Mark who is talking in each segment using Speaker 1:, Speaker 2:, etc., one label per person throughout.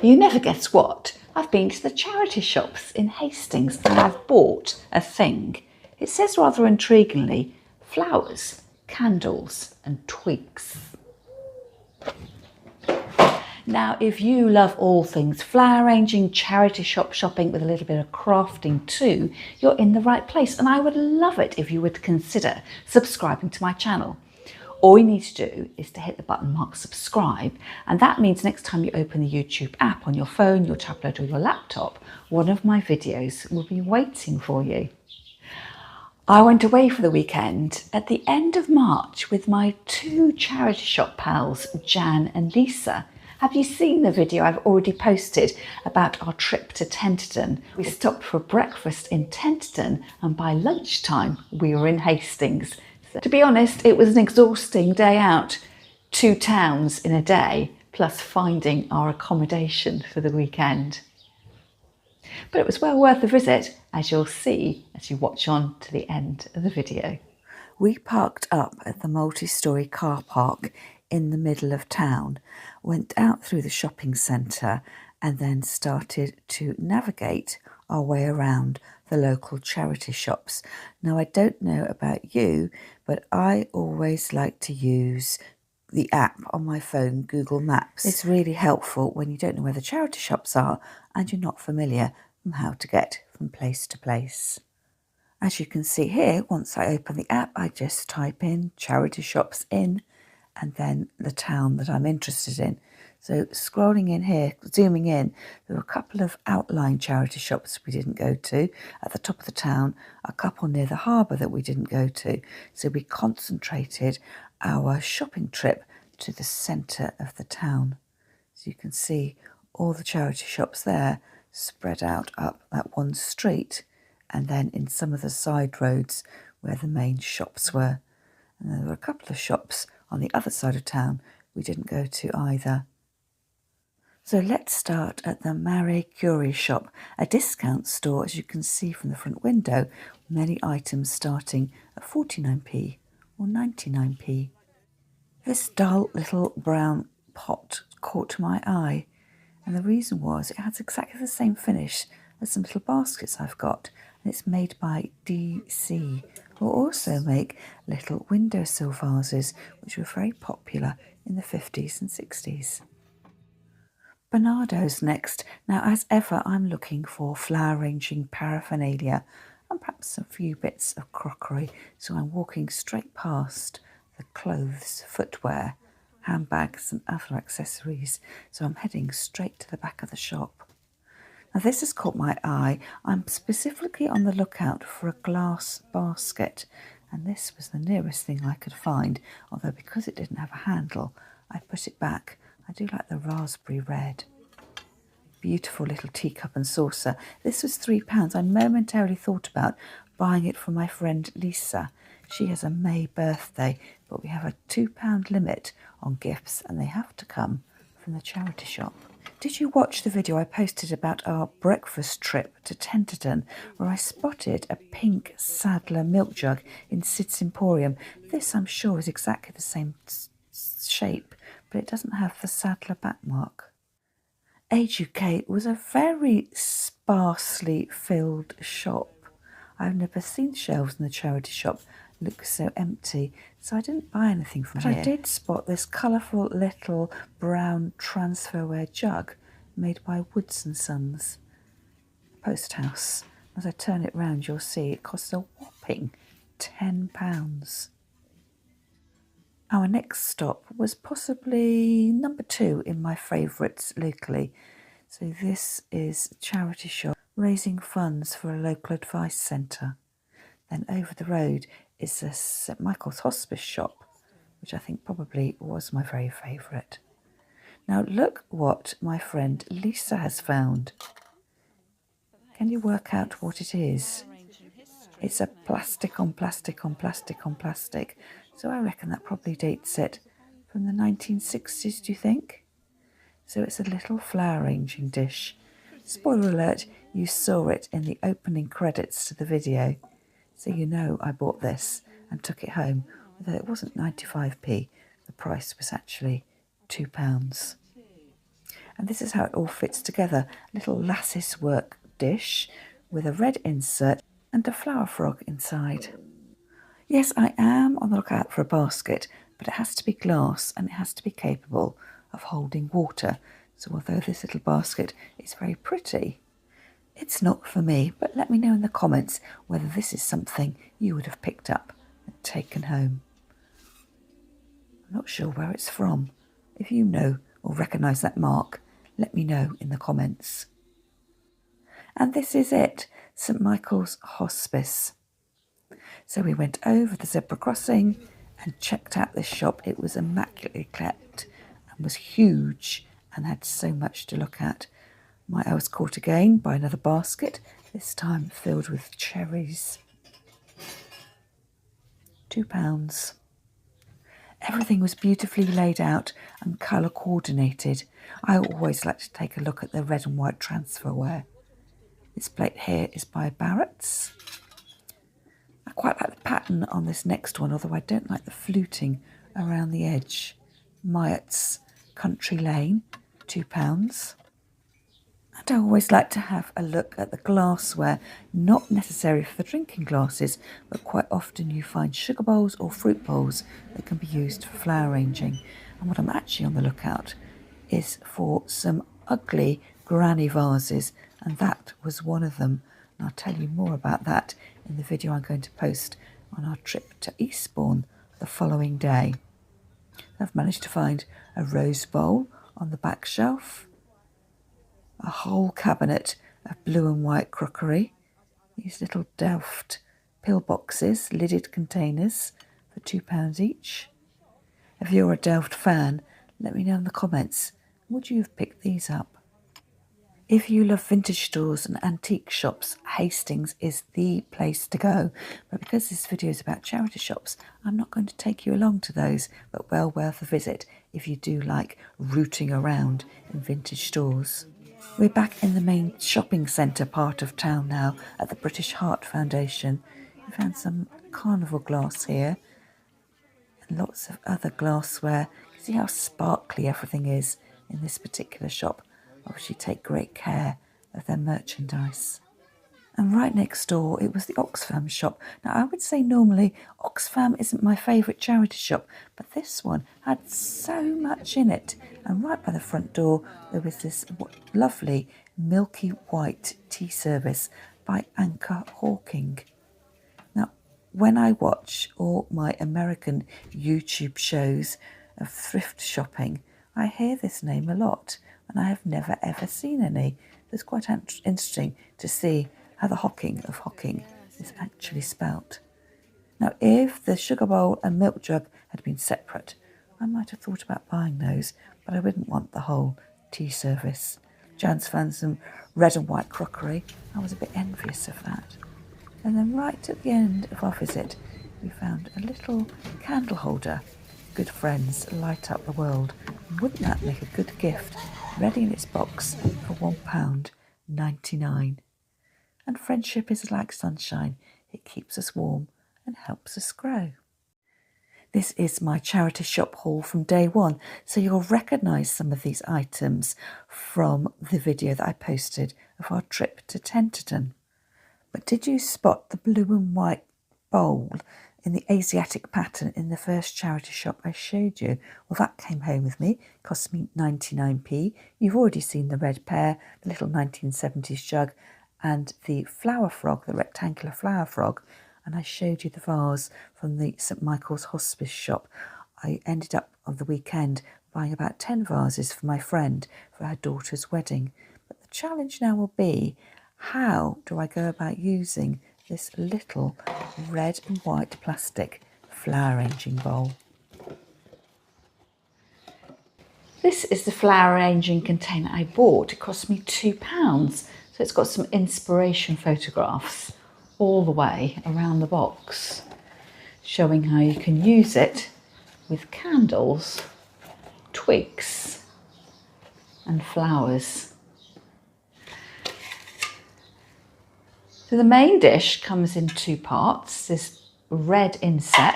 Speaker 1: You never guess what? I've been to the charity shops in Hastings and I've bought a thing. It says rather intriguingly, flowers, candles and twigs. Now, if you love all things flower arranging, charity shop shopping with a little bit of crafting too, you're in the right place, and I would love it if you would consider subscribing to my channel. All you need to do is to hit the button marked subscribe, and that means next time you open the YouTube app on your phone, your tablet or your laptop, one of my videos will be waiting for you. I went away for the weekend at the end of March with my two charity shop pals, Jan and Lisa. Have you seen the video I've already posted about our trip to Tenterden? We stopped for breakfast in Tenterden and by lunchtime we were in Hastings. So, to be honest, it was an exhausting day out, 2 towns in a day, plus finding our accommodation for the weekend. But it was well worth the visit, as you'll see as you watch on to the end of the video. We parked up at the multi-storey car park in the middle of town, went out through the shopping centre and then started to navigate our way around the local charity shops. Now, I don't know about you, but I always like to use the app on my phone, Google Maps. It's really helpful when you don't know where the charity shops are and you're not familiar with how to get from place to place. As you can see here, once I open the app, I just type in charity shops in and then the town that I'm interested in. So scrolling in here, zooming in, there were a couple of outlying charity shops we didn't go to. At the top of the town, a couple near the harbour that we didn't go to. So we concentrated our shopping trip to the centre of the town. So you can see all the charity shops there spread out up that one street and then in some of the side roads where the main shops were. And there were a couple of shops on the other side of town we didn't go to either. So let's start at the Marie Curie shop, a discount store, as you can see from the front window, many items starting at 49p or 99p. This dull little brown pot caught my eye, and the reason was it has exactly the same finish as some little baskets I've got, and it's made by DC, who also make little windowsill vases, which were very popular in the 50s and 60s. Bernardo's next. Now, as ever, I'm looking for flower arranging paraphernalia and perhaps a few bits of crockery, so I'm walking straight past the clothes, footwear, handbags and other accessories, so I'm heading straight to the back of the shop. Now, this has caught my eye. I'm specifically on the lookout for a glass basket, and this was the nearest thing I could find, although because it didn't have a handle, I put it back. I do like the raspberry red. Beautiful little teacup and saucer. This was £3. I momentarily thought about buying it for my friend Lisa. She has a May birthday, but we have a £2 limit on gifts and they have to come from the charity shop. Did you watch the video I posted about our breakfast trip to Tenterden, where I spotted a pink Sadler milk jug in Sid's Emporium? This, I'm sure, is exactly the same shape, but it doesn't have the Sadler backmark. Age UK was a very sparsely filled shop. I've never seen shelves in the charity shop look so empty, so I didn't buy anything from here. But I did spot this colourful little brown transferware jug made by Woods & Sons, Post House. As I turn it round, you'll see it costs a whopping £10. Our next stop was possibly number 2 in my favourites locally. So this is a charity shop raising funds for a local advice centre. Then over the road is a St Michael's Hospice shop, which I think probably was my very favourite. Now look what my friend Lisa has found. Can you work out what it is? It's a plastic on plastic on plastic on plastic. So I reckon that probably dates it from the 1960s, do you think? So it's a little flower arranging dish. Spoiler alert, you saw it in the opening credits to the video. So you know I bought this and took it home. Although it wasn't 95p, the price was actually £2. And this is how it all fits together. A little lattice work dish with a red insert and a flower frog inside. Yes, I am on the lookout for a basket, but it has to be glass and it has to be capable of holding water. So although this little basket is very pretty, it's not for me. But let me know in the comments whether this is something you would have picked up and taken home. I'm not sure where it's from. If you know or recognise that mark, let me know in the comments. And this is it, St Michael's Hospice. So we went over the zebra crossing and checked out this shop. It was immaculately kept and was huge and had so much to look at. I was caught again by another basket, this time filled with cherries. £2. Everything was beautifully laid out and colour coordinated. I always like to take a look at the red and white transferware. This plate here is by Barrett's. I quite like the pattern on this next one, although I don't like the fluting around the edge. Myatt's Country Lane, £2. And I always like to have a look at the glassware, not necessary for drinking glasses, but quite often you find sugar bowls or fruit bowls that can be used for flower arranging. And what I'm actually on the lookout is for some ugly granny vases, and that was one of them. And I'll tell you more about that in the video I'm going to post on our trip to Eastbourne the following day. I've managed to find a rose bowl on the back shelf, a whole cabinet of blue and white crockery, these little Delft pillboxes, lidded containers for £2 each. If you're a Delft fan, let me know in the comments, would you have picked these up? If you love vintage stores and antique shops, Hastings is the place to go. But because this video is about charity shops, I'm not going to take you along to those, but well worth a visit if you do like rooting around in vintage stores. We're back in the main shopping centre part of town now at the British Heart Foundation. We found some carnival glass here and lots of other glassware. You see how sparkly everything is in this particular shop. Obviously take great care of their merchandise. And right next door, it was the Oxfam shop. Now, I would say normally Oxfam isn't my favourite charity shop, but this one had so much in it. And right by the front door, there was this lovely milky white tea service by Anchor Hawking. Now, when I watch all my American YouTube shows of thrift shopping, I hear this name a lot, and I have never ever seen any. It's quite interesting to see how the Hawking of Hawking is actually spelt. Now, if the sugar bowl and milk jug had been separate, I might have thought about buying those, but I wouldn't want the whole tea service. Jan's found some red and white crockery. I was a bit envious of that. And then right at the end of our visit, we found a little candle holder. Good friends light up the world. Wouldn't that make a good gift? Ready in its box for £1.99. And friendship is like sunshine. It keeps us warm and helps us grow. This is my charity shop haul from day one, so you'll recognise some of these items from the video that I posted of our trip to Tenterden. But did you spot the blue and white bowl in the Asiatic pattern in the first charity shop I showed you? Well, that came home with me, cost me 99p. You've already seen the red pear, the little 1970s jug, and the flower frog, the rectangular flower frog. And I showed you the vase from the St Michael's Hospice shop. I ended up on the weekend buying about 10 vases for my friend for her daughter's wedding. But the challenge now will be, how do I go about using this little red and white plastic flower arranging bowl? This is the flower arranging container I bought. It cost me £2. So it's got some inspiration photographs all the way around the box, showing how you can use it with candles, twigs and flowers. So the main dish comes in two parts, this red inset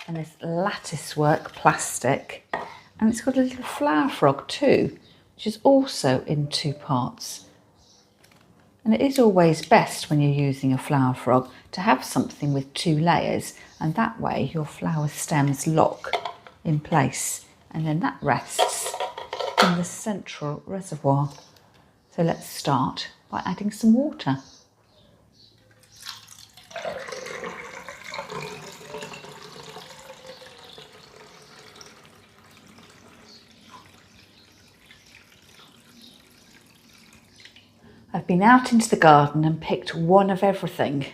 Speaker 1: and this lattice work plastic, and it's got a little flower frog too, which is also in 2 parts. And it is always best when you're using a flower frog to have something with 2 layers, and that way your flower stems lock in place, and then that rests in the central reservoir. So let's start by adding some water. I've been out into the garden and picked one of everything.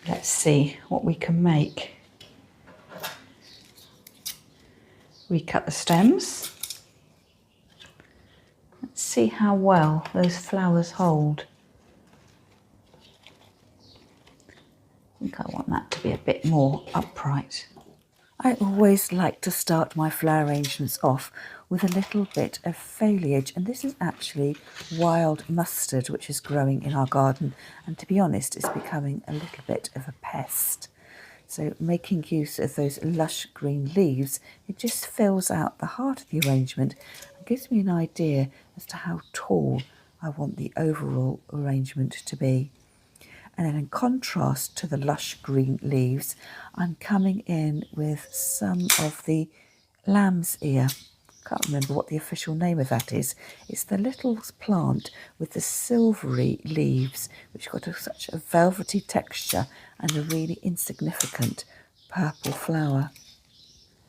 Speaker 1: Let's see what we can make. Recut the stems. Let's see how well those flowers hold. I think I want that to be a bit more upright. I always like to start my flower arrangements off with a little bit of foliage, and this is actually wild mustard which is growing in our garden, and to be honest it's becoming a little bit of a pest. So making use of those lush green leaves, it just fills out the heart of the arrangement and gives me an idea as to how tall I want the overall arrangement to be. And then in contrast to the lush green leaves, I'm coming in with some of the lamb's ear. Can't remember what the official name of that is. It's the little plant with the silvery leaves, which got such a velvety texture and a really insignificant purple flower.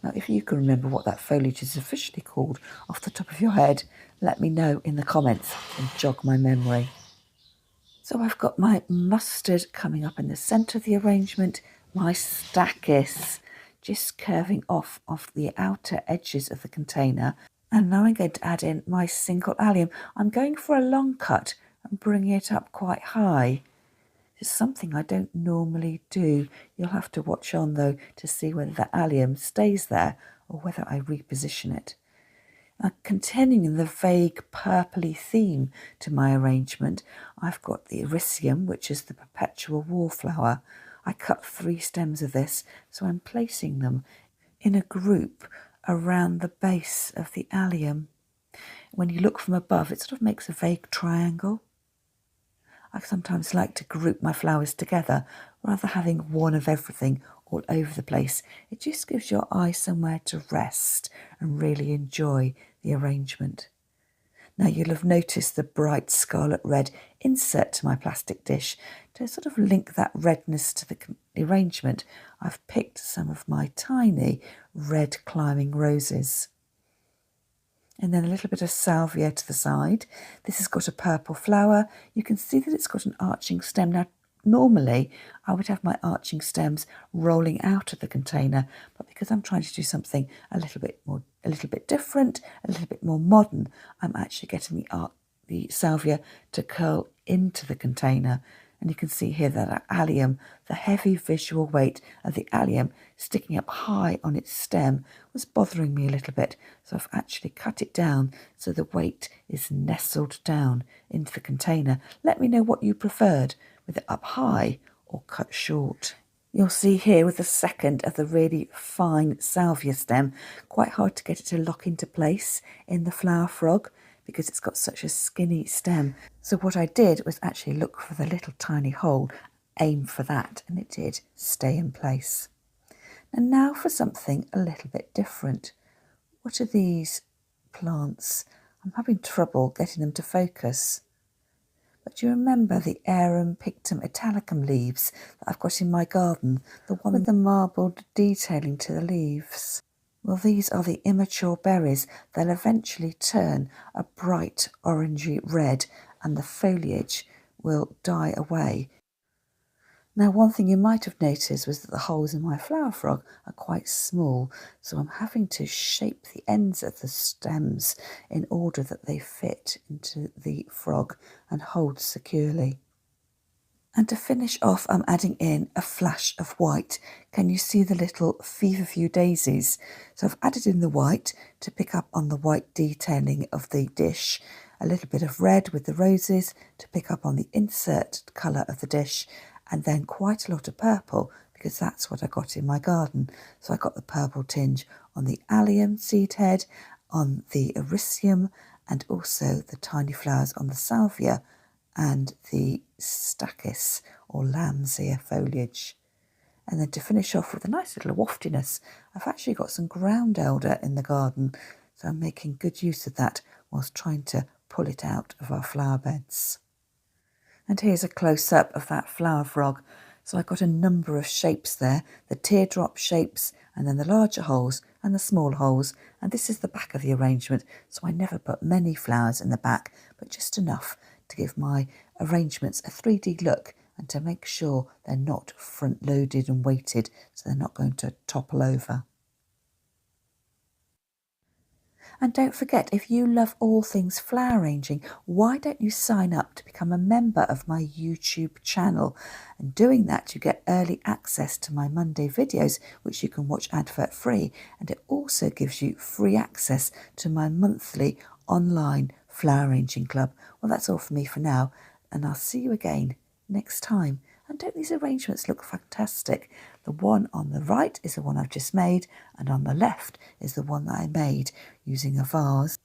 Speaker 1: Now, if you can remember what that foliage is officially called off the top of your head, let me know in the comments and jog my memory. So I've got my mustard coming up in the centre of the arrangement, my stachys just curving off the outer edges of the container. And now I'm going to add in my single allium. I'm going for a long cut and bringing it up quite high. It's something I don't normally do. You'll have to watch on though to see whether the allium stays there or whether I reposition it. Continuing the vague purpley theme to my arrangement, I've got the Ericium, which is the perpetual wallflower. I cut 3 stems of this, so I'm placing them in a group around the base of the allium. When you look from above, it sort of makes a vague triangle. I sometimes like to group my flowers together rather than having one of everything all over the place. It just gives your eye somewhere to rest and really enjoy the arrangement. Now you'll have noticed the bright scarlet red insert to my plastic dish. To sort of link that redness to the arrangement, I've picked some of my tiny red climbing roses. And then a little bit of salvia to the side. This has got a purple flower. You can see that it's got an arching stem. Now, normally I would have my arching stems rolling out of the container, but because I'm trying to do something a little bit different, a little bit more modern, I'm actually getting the salvia to curl into the container. And you can see here that allium, the heavy visual weight of the allium sticking up high on its stem was bothering me a little bit. So I've actually cut it down so the weight is nestled down into the container. Let me know what you preferred, with it up high or cut short. You'll see here with the second of the really fine salvia stem, quite hard to get it to lock into place in the flower frog, because it's got such a skinny stem. So what I did was actually look for the little tiny hole, aim for that, and it did stay in place. And now for something a little bit different. What are these plants? I'm having trouble getting them to focus. But do you remember the Arum pictum italicum leaves that I've got in my garden? The one with the marbled detailing to the leaves. Well, these are the immature berries. They'll eventually turn a bright orangey red and the foliage will die away. Now, one thing you might have noticed was that the holes in my flower frog are quite small, so I'm having to shape the ends of the stems in order that they fit into the frog and hold securely. And to finish off, I'm adding in a flash of white. Can you see the little feverfew daisies? So I've added in the white to pick up on the white detailing of the dish, a little bit of red with the roses to pick up on the insert colour of the dish, and then quite a lot of purple because that's what I got in my garden. So I got the purple tinge on the allium seed head
Speaker 2: on the Ericium and also the tiny flowers on the Salvia and the Stachys or lamb's ear foliage. And then to finish off with a nice little waftiness, I've actually got some ground elder in the garden, so I'm making good use of that whilst trying to pull it out of our flower beds. And here's a close-up of that flower frog. So I've got a number of shapes there, the teardrop shapes and then the larger holes and the small holes. And this is the back of the arrangement, so I never put many flowers in the back, but just enough to give my arrangements a 3D look and to make sure they're not front-loaded and weighted, so they're not going to topple over. And don't forget, if you love all things flower arranging, why don't you sign up to become a member of my YouTube channel? And doing that, you get early access to my Monday videos, which you can watch advert free. And it also gives you free access to my monthly online flower arranging club. Well, that's all for me for now. And I'll see you again next time. And don't these arrangements look fantastic? The one on the right is the one I've just made, and on the left is the one that I made using a vase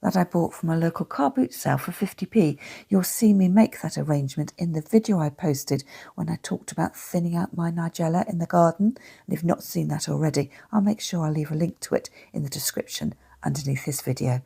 Speaker 2: that I bought from a local car boot sale for 50p. You'll see me make that arrangement in the video I posted when I talked about thinning out my nigella in the garden. And if you've not seen that already, I'll make sure I leave a link to it in the description underneath this video.